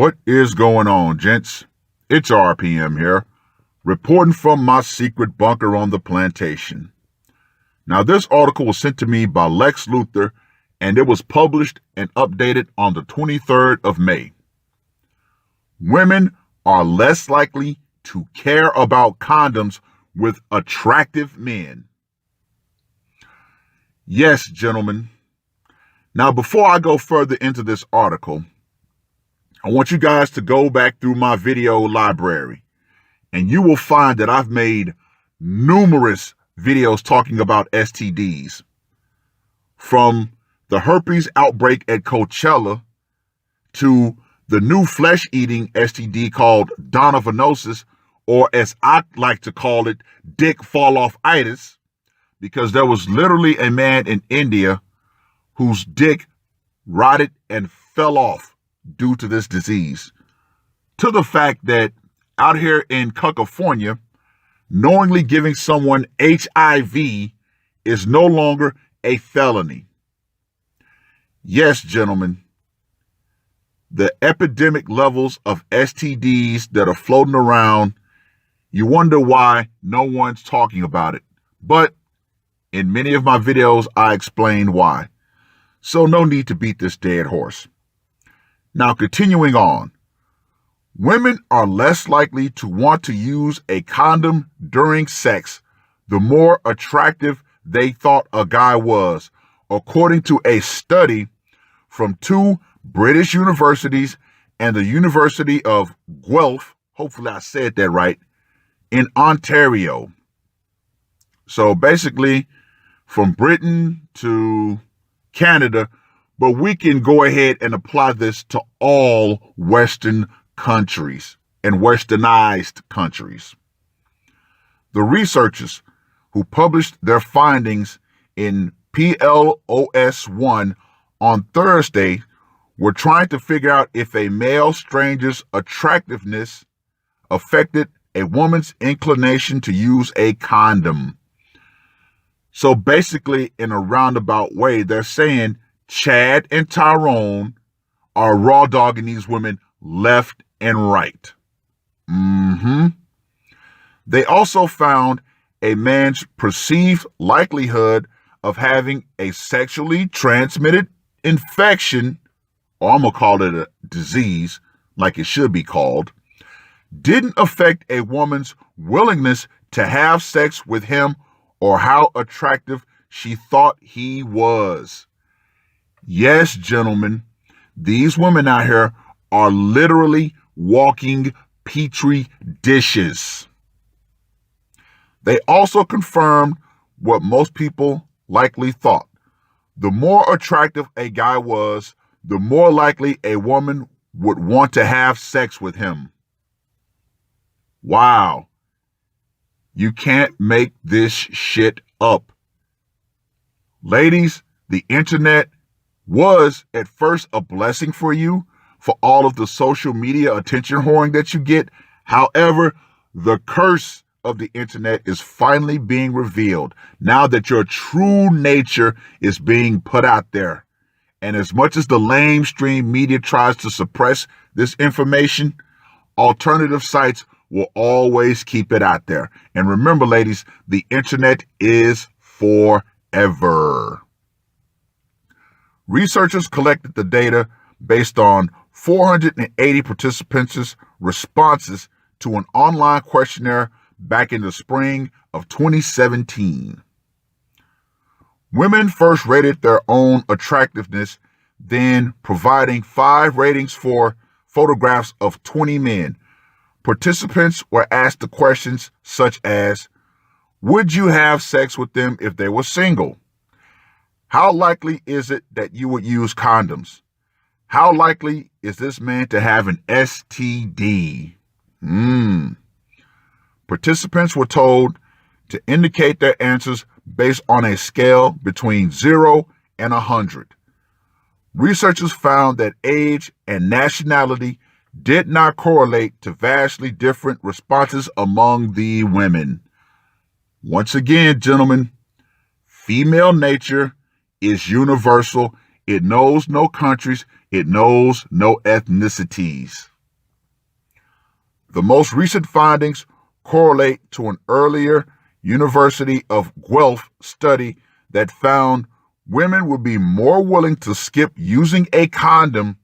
What is going on, gents? It's RPM here, reporting from my secret bunker on the plantation. Now, this article was sent to me by Lex Luthor, and it was published and updated on the 23rd of May. Women are less likely to care about condoms with attractive men. Yes, gentlemen. Now, before I go further into this article, I want you guys to go back through my video library, and you will find that I've made numerous videos talking about STDs. From the herpes outbreak at Coachella to the new flesh-eating STD called donovanosis, or as I like to call it, dick fall-off-itis, because there was literally a man in India whose dick rotted and fell off due to this disease, to the fact that out here in California, knowingly giving someone HIV is no longer a felony. Yes, gentlemen, the epidemic levels of STDs that are floating around, you wonder why no one's talking about it. But in many of my videos, I explain why. So no need to beat this dead horse. Now, continuing on, women are less likely to want to use a condom during sex the more attractive they thought a guy was, according to a study from two British universities and the University of Guelph, hopefully I said that right, in Ontario. So basically, from Britain to Canada, but we can go ahead and apply this to all Western countries and westernized countries. The who published their findings in PLOS1 on Thursday were trying to figure out if a male stranger's attractiveness affected a woman's inclination to use a condom. So basically, in a roundabout way, they're saying Chad and Tyrone are raw dogging these women left and right. They also found a man's perceived likelihood of having a sexually transmitted infection, or I'm going to call it a disease, like it should be called, didn't affect a woman's willingness to have sex with him or how attractive she thought he was. Yes, gentlemen, these women out here are literally walking petri dishes. They also confirmed what most people likely thought. The more attractive a guy was, the more likely a woman would want to have sex with him. Wow. You can't make this shit up. Ladies, the internet was at first a blessing for you for all of the social media attention whoring that you get. However, the curse of the internet is finally being revealed now that your true nature is being put out there. And as much as the lamestream media tries to suppress this information, alternative sites will always keep it out there. And remember, ladies, the internet is forever. Researchers collected the data based on 480 participants' responses to an online questionnaire back in the spring of 2017. Women first rated their own attractiveness, then providing 5 ratings for photographs of 20 men. Participants were asked the questions such as, would you have sex with them if they were single? How likely is it that you would use condoms? How likely is this man to have an STD? Participants were told to indicate their answers based on a scale between 0 and 100. Researchers found that age and nationality did not correlate to vastly different responses among the women. Once again, gentlemen, female nature is universal. It knows no countries. It knows no ethnicities. The most recent findings correlate to an earlier University of Guelph study that found women would be more willing to skip using a condom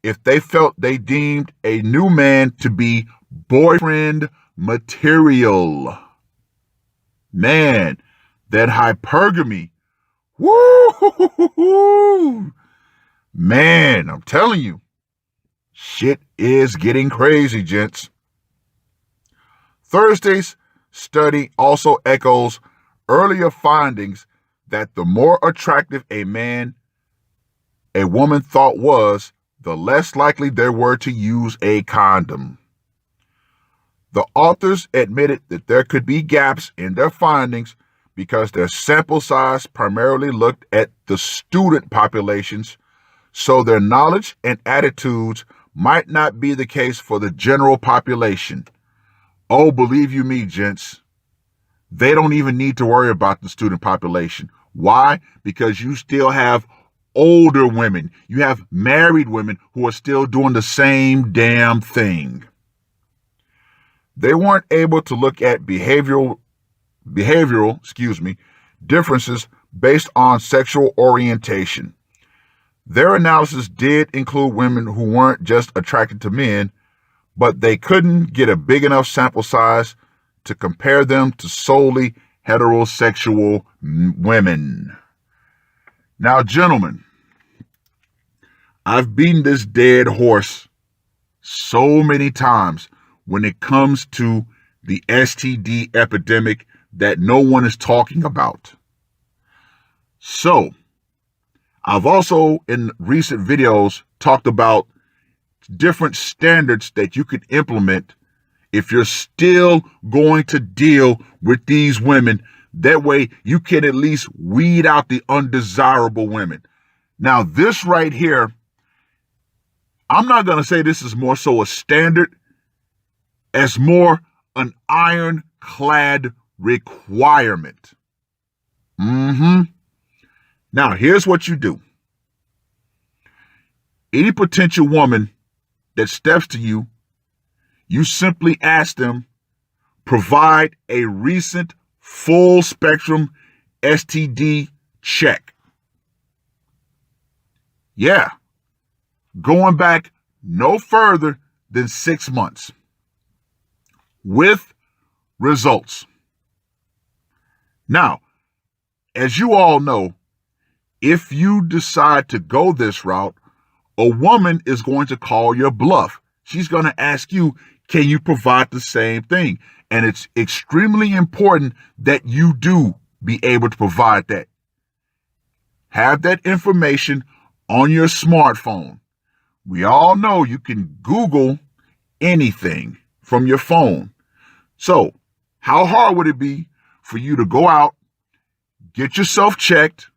if they felt they deemed a new man to be boyfriend material. Man, that hypergamy. Woo! Man, I'm telling you, shit is getting crazy, gents. Thursday's study also echoes earlier findings that the more attractive a woman thought was, the less likely they were to use a condom. The authors admitted that there could be gaps in their findings because their sample size primarily looked at the student populations, so their knowledge and attitudes might not be the case for the general population. Oh, believe you me, gents, they don't even need to worry about the student population. Why? Because you still have older women. You have married women who are still doing the same damn thing. They weren't able to look at behavioral differences based on sexual orientation. Their analysis did include women who weren't just attracted to men, but they couldn't get a big enough sample size to compare them to solely heterosexual women. Now, gentlemen, I've beaten this dead horse so many times when it comes to the STD epidemic that no one is talking about. So, I've also in recent videos talked about different standards that you could implement if you're still going to deal with these women. That way you can at least weed out the undesirable women. Now, this right here, I'm not going to say this is more so a standard as more an ironclad requirement. Now, here's what you do. Any potential woman that steps to you, you simply ask them, provide a recent full spectrum STD check. Yeah, going back no further than 6 months with results. Now, as you all know, if you decide to go this route, a woman is going to call your bluff. She's going to ask you, can you provide the same thing? And it's extremely important that you do be able to provide that. Have that information on your smartphone. We all know you can Google anything from your phone. So, how hard would it be for you to go out, get yourself checked,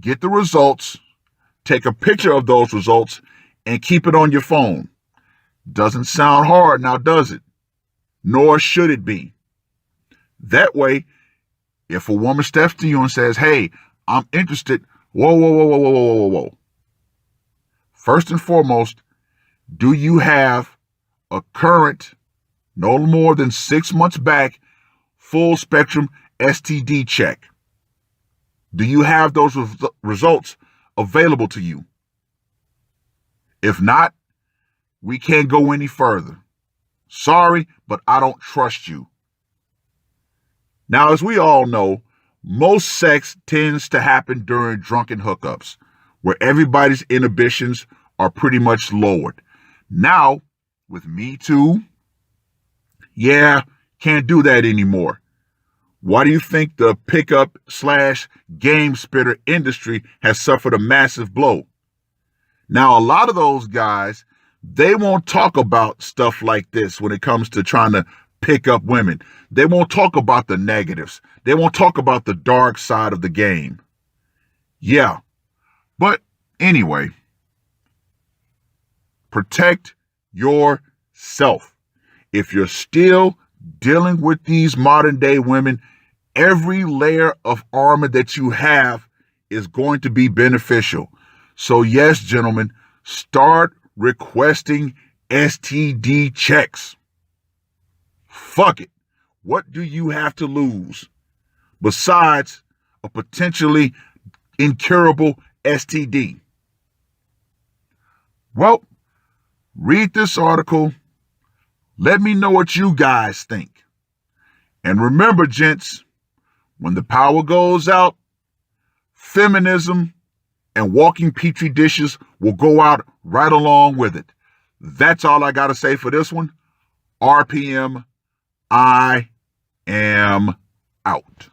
get the results, take a picture of those results, and keep it on your phone? Doesn't sound hard now, does it? Nor should it be. That way, if a woman steps to you and says, hey, I'm interested, whoa. First and foremost, do you have a current, no more than 6 months back, full spectrum STD check? Do you have those results available to you? If not, we can't go any further. Sorry, but I don't trust you. Now, as we all know, most sex tends to happen during drunken hookups, where everybody's inhibitions are pretty much lowered. Now, with Me Too, can't do that anymore. Why do you think the pickup / game spitter industry has suffered a massive blow? Now, a lot of those guys, they won't talk about stuff like this when it comes to trying to pick up women. They won't talk about the negatives. They won't talk about the dark side of the game. Yeah. But anyway, protect yourself. If you're still dealing with these modern day women, every layer of armor that you have is going to be beneficial. So yes, gentlemen, start requesting STD checks. Fuck it. What do you have to lose besides a potentially incurable STD? Well, read this article. Let me know what you guys think. And remember, gents, when the power goes out, feminism and walking petri dishes will go out right along with it. That's all I got to say for this one. RPM, I am out.